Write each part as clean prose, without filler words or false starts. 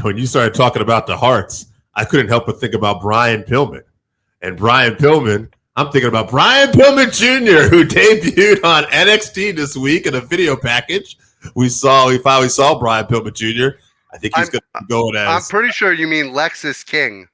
when you started talking about the Hearts, I couldn't help but think about Brian Pillman. And Brian Pillman, I'm thinking about Brian Pillman Jr., who debuted on NXT this week in a video package. We finally saw Brian Pillman Jr. I think he's going to be going as... I'm pretty sure you mean Lexus King.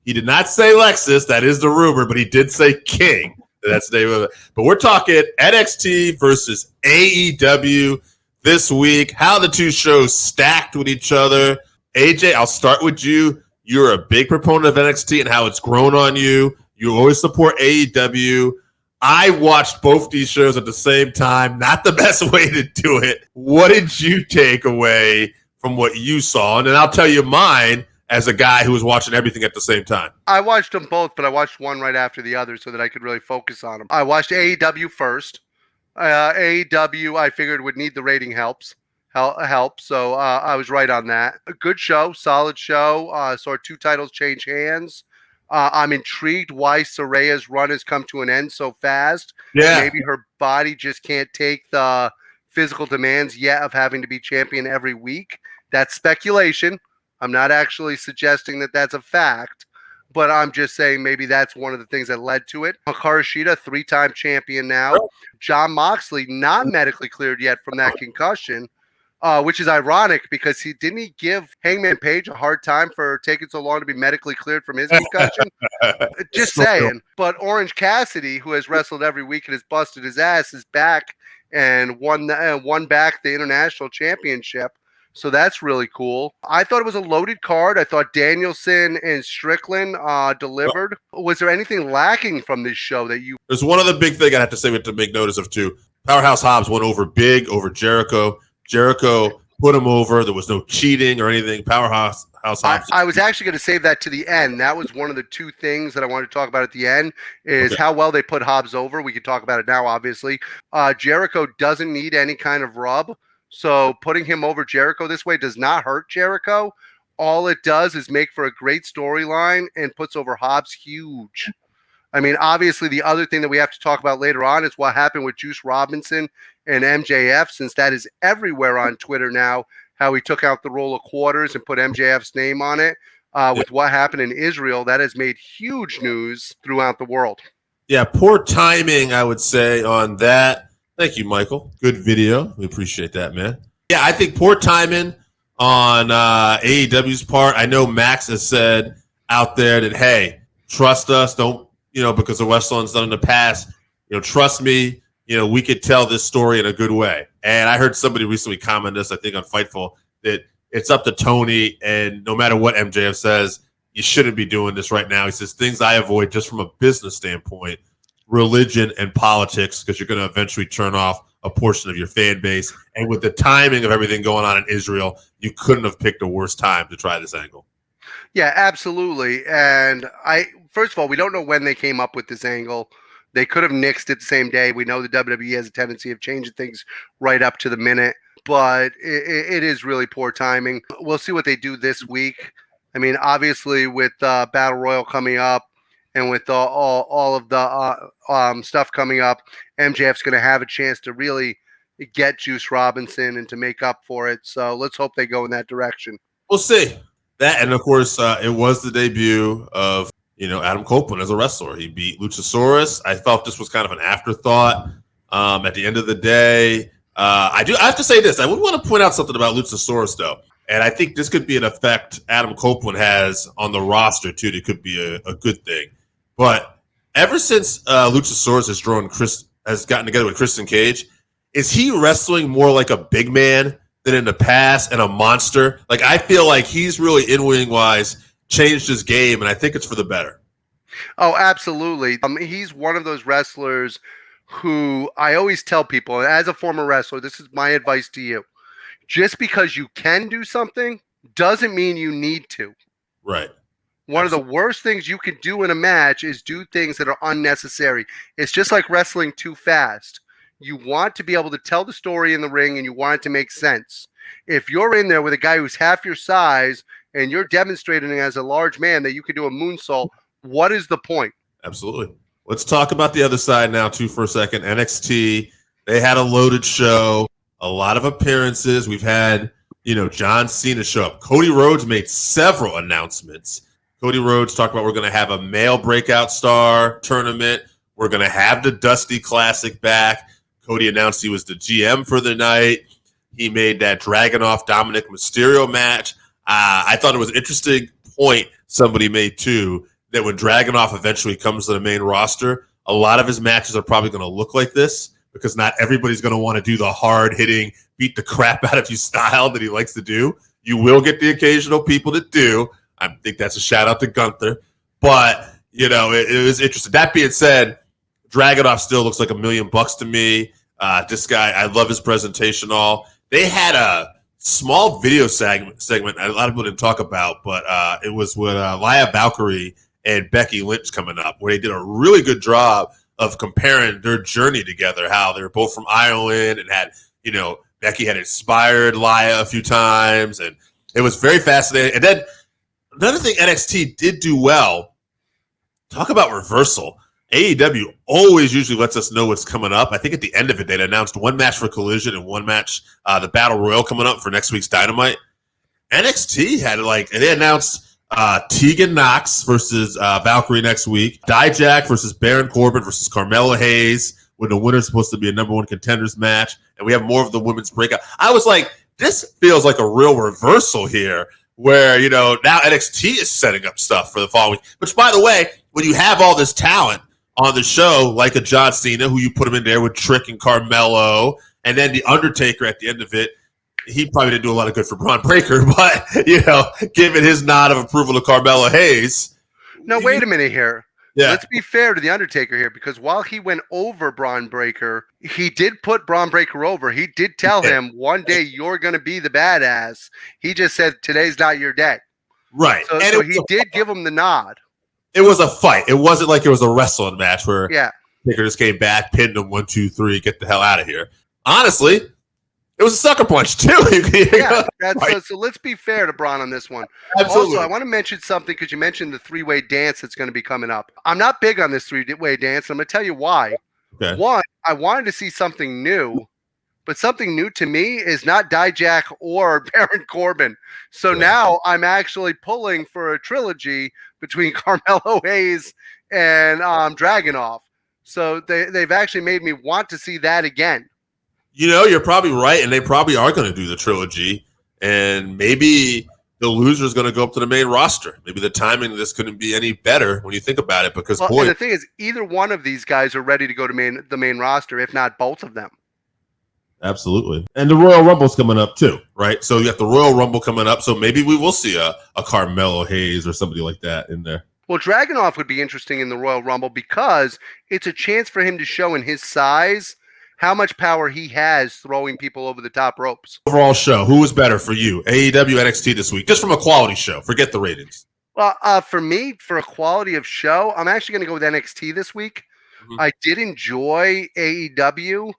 He did not say Lexus. That is the rumor, but he did say King. That's the name of it. But we're talking NXT versus AEW this week. How the two shows stacked with each other. AJ, I'll start with you. You're a big proponent of NXT and how it's grown on you. You always support AEW. I watched both these shows at the same time. Not the best way to do it. What did you take away from what you saw? And then I'll tell you mine as a guy who was watching everything at the same time. I watched them both, but I watched one right after the other so that I could really focus on them. I watched AEW first. AEW, I figured would need the rating help, so I was right on that. A good show, solid show. Saw 2 titles change hands. I'm intrigued why Saraya's run has come to an end so fast. Yeah. Maybe her body just can't take the physical demands yet of having to be champion every week. That's speculation. I'm not actually suggesting that that's a fact, but I'm just saying maybe that's one of the things that led to it. Hikaru Shida, 3-time champion now. Jon Moxley, not medically cleared yet from that concussion, which is ironic because he give Hangman Page a hard time for taking so long to be medically cleared from his concussion. Just saying. But Orange Cassidy, who has wrestled every week and has busted his ass, is back and won back the International Championship. So that's really cool. I thought it was a loaded card. I thought Danielson and Strickland delivered. Was there anything lacking from this show that you... There's one other big thing I have to say to make notice of, too. Powerhouse Hobbs went over Jericho. Jericho put him over. There was no cheating or anything. Powerhouse Hobbs. I was actually going to save that to the end. That was one of the 2 things that I wanted to talk about at the end is how well they put Hobbs over. We can talk about it now, obviously. Jericho doesn't need any kind of rub. So putting him over Jericho this way does not hurt Jericho. All it does is make for a great storyline and puts over Hobbs huge. I mean, obviously, the other thing that we have to talk about later on is what happened with Juice Robinson and MJF, since that is everywhere on Twitter now, how he took out the roll of quarters and put MJF's name on it. With what happened in Israel, that has made huge news throughout the world. Yeah, poor timing, I would say, on that. Thank you, Michael. Good video. We appreciate that, man. Yeah, I think poor timing on AEW's part. I know Max has said out there that, hey, trust us. Don't, because of Westland's done in the past, trust me, we could tell this story in a good way. And I heard somebody recently comment this, I think on Fightful, that it's up to Tony, and no matter what MJF says, you shouldn't be doing this right now. He says things I avoid just from a business standpoint, religion and politics, because you're going to eventually turn off a portion of your fan base. And with the timing of everything going on in Israel, you couldn't have picked a worse time to try this angle. Yeah, absolutely. And first of all, we don't know when they came up with this angle. They could have nixed it the same day. We know the WWE has a tendency of changing things right up to the minute, but it is really poor timing. We'll see what they do this week. I mean, obviously with Battle Royal coming up, and with all of the stuff coming up, MJF's going to have a chance to really get Juice Robinson and to make up for it. So let's hope they go in that direction. We'll see. That, and of course, it was the debut of Adam Copeland as a wrestler. He beat Luchasaurus. I felt this was kind of an afterthought. At the end of the day, I have to say this. I would want to point out something about Luchasaurus, though. And I think this could be an effect Adam Copeland has on the roster, too. It could be a good thing. But ever since Luchasaurus has gotten together with Christian Cage, is he wrestling more like a big man than in the past and a monster? Like, I feel like he's really in-wing wise changed his game, and I think it's for the better. Oh, absolutely. He's one of those wrestlers who I always tell people, as a former wrestler, this is my advice to you. Just because you can do something doesn't mean you need to. Right. One of the worst things you can do in a match is do things that are unnecessary. It's just like wrestling too fast. You want to be able to tell the story in the ring, and you want it to make sense. If you're in there with a guy who's half your size and you're demonstrating as a large man that you can do a moonsault, what is the point? Absolutely. Let's talk about the other side now, too, for a second. NXT, they had a loaded show, a lot of appearances. We've had, John Cena show up. Cody Rhodes made several announcements. Cody Rhodes talked about we're going to have a male breakout star tournament. We're going to have the Dusty Classic back. Cody announced he was the GM for the night. He made that Dragunov Dominic Mysterio match. I thought it was an interesting point somebody made too, that when Dragunov eventually comes to the main roster, a lot of his matches are probably going to look like this because not everybody's going to want to do the hard-hitting, beat the crap out of you style that he likes to do. You will get the occasional people that do. I think that's a shout-out to Gunther. But, it was interesting. That being said, Dragunov still looks like $1 million to me. This guy, I love his presentation all. They had a small video segment a lot of people didn't talk about, but it was with Laya Valkyrie and Becky Lynch coming up, where they did a really good job of comparing their journey together, how they were both from Ireland and had, Becky had inspired Laya a few times, and it was very fascinating. And then another thing NXT did do well, talk about reversal. AEW always usually lets us know what's coming up. I think at the end of it, they'd announced one match for Collision and one match, the Battle Royal coming up for next week's Dynamite. NXT had they announced Tegan Knox versus Valkyrie next week, Dijak versus Baron Corbin versus Carmelo Hayes, when the winner's supposed to be a number one contenders match, and we have more of the women's breakout. I was like, this feels like a real reversal here, where now NXT is setting up stuff for the following week. Which, by the way, when you have all this talent on the show, like a John Cena, who you put him in there with Trick and Carmelo, and then the Undertaker at the end of it, he probably didn't do a lot of good for Braun Breaker, but, given his nod of approval to Carmelo Hayes. Now, wait a minute here. Yeah. Let's be fair to the Undertaker here, because while he went over Braun Breaker, he did put Braun Breaker over. He did tell him, one day you're going to be the badass. He just said, today's not your day. Right. So he did give him the nod. It was a fight. It wasn't like it was a wrestling match where Taker just came back, pinned him 1, 2, 3, get the hell out of here. Honestly, it was a sucker punch too. So let's be fair to Braun on this one. Absolutely. Also, I want to mention something because you mentioned the three-way dance that's going to be coming up. I'm not big on this three-way dance. And I'm going to tell you why. Okay. One, I wanted to see something new, but something new to me is not Dijak or Baron Corbin. So now I'm actually pulling for a trilogy between Carmelo Hayes and Dragunov. So they've actually made me want to see that again. You're probably right, and they probably are going to do the trilogy, and maybe the loser is going to go up to the main roster. Maybe the timing of this couldn't be any better when you think about it, because and the thing is, either one of these guys are ready to go to the main roster, if not both of them. Absolutely. And the Royal Rumble's coming up too, right? So you got the Royal Rumble coming up, so maybe we will see a Carmelo Hayes or somebody like that in there. Well, Dragunov would be interesting in the Royal Rumble because it's a chance for him to show in his size how much power he has throwing people over the top ropes. Overall show, who was better for you? AEW, NXT this week, just from a quality show. Forget the ratings. Well, for me, for a quality of show, I'm actually going to go with NXT this week. Mm-hmm. I did enjoy AEW,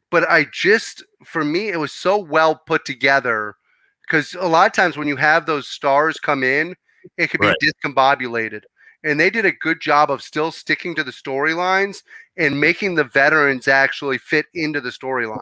but for me, it was so well put together because a lot of times when you have those stars come in, it could be discombobulated. And they did a good job of still sticking to the storylines and making the veterans actually fit into the storylines.